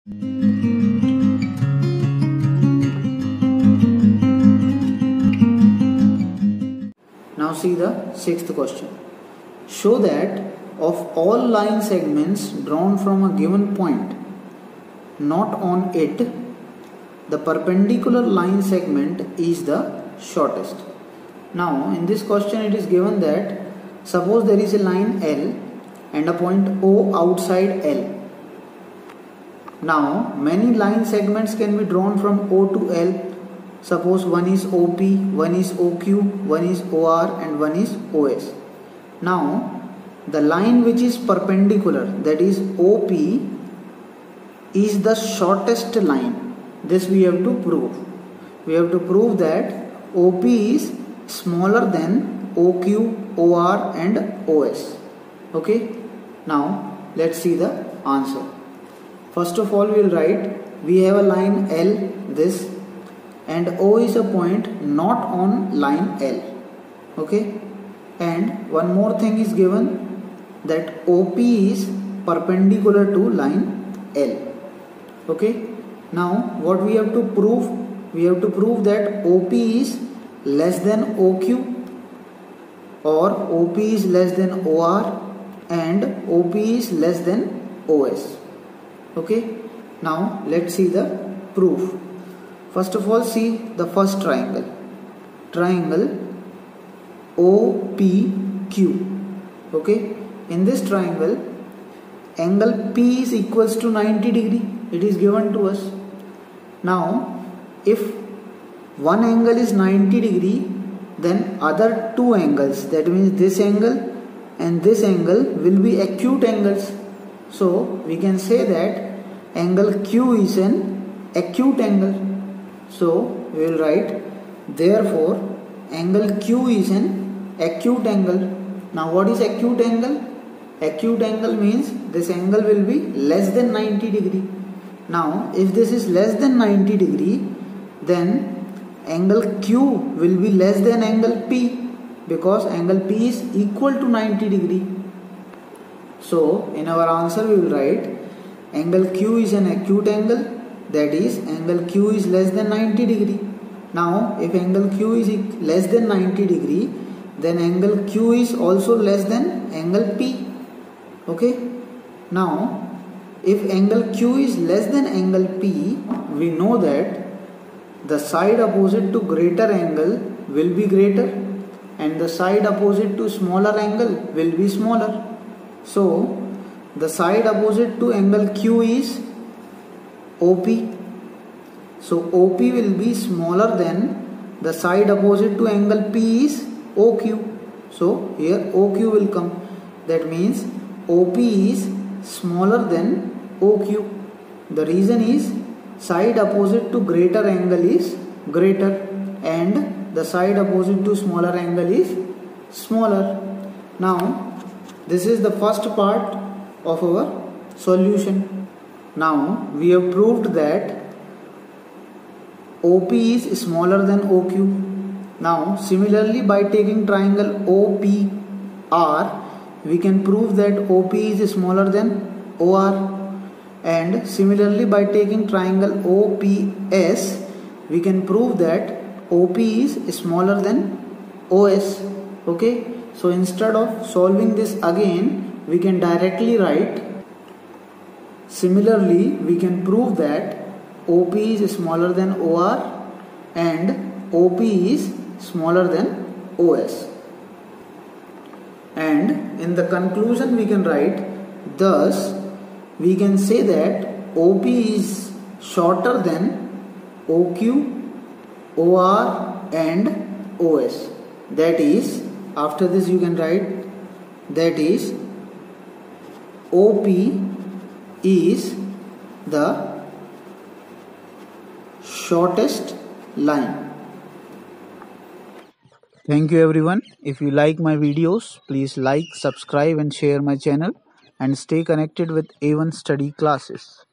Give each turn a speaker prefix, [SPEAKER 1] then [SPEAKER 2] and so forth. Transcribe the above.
[SPEAKER 1] Now see the sixth question. Show that of all line segments drawn from a given point, not on it, the perpendicular line segment is the shortest. Now in this question it is given that suppose there is a line L and a point O outside L. Now many line segments can be drawn from O to L. Suppose one is OP, one is OQ, one is OR and one is OS. Now the line which is perpendicular, that is OP, is the shortest line. This we have to prove. We have to prove that OP is smaller than OQ, OR and OS. Okay. Now let's see the answer. First of all we will write, we have a line L, this, and O is a point not on line L. Okay. And one more thing is given, that OP is perpendicular to line L. Okay. Now what we have to prove? We have to prove that OP is less than OQ, or OP is less than OR, and OP is less than OS. Okay. Now let's see the proof. First of all, see the first triangle. Triangle OPQ. Okay. In this triangle, angle P is equals to 90 degree. It is given to us. Now, if one angle is 90 degree, then other two angles, that means this angle and this angle, will be acute angles. So we can say that angle Q is an acute angle. So we will write, therefore angle Q is an acute angle. Now what is acute angle? Acute angle means this angle will be less than 90 degree. Now if this is less than 90 degree, then angle Q will be less than angle P, because angle P is equal to 90 degree. So in our answer we will write, angle Q is an acute angle, that is angle Q is less than 90 degree. Now if angle Q is less than 90 degree, then angle Q is also less than angle P. Okay. Now if angle Q is less than angle P, we know that the side opposite to greater angle will be greater and the side opposite to smaller angle will be smaller. So the side opposite to angle Q is OP. So OP will be smaller than the side opposite to angle P is OQ. So here OQ will come. That means OP is smaller than OQ. The reason is side opposite to greater angle is greater and the side opposite to smaller angle is smaller. Now this is the first part of our solution. Now we have proved that OP is smaller than OQ. Now similarly, by taking triangle OPR, we can prove that OP is smaller than OR. And similarly, by taking triangle OPS, we can prove that OP is smaller than OS. Okay. So instead of solving this again, we can directly write, similarly we can prove that OP is smaller than OR and OP is smaller than OS. And in the conclusion we can write, thus we can say that OP is shorter than OQ, OR and OS. That is, after this you can write, that is OP is the shortest line. Thank you everyone. If you like my videos, please like, subscribe and share my channel and stay connected with A1 study classes.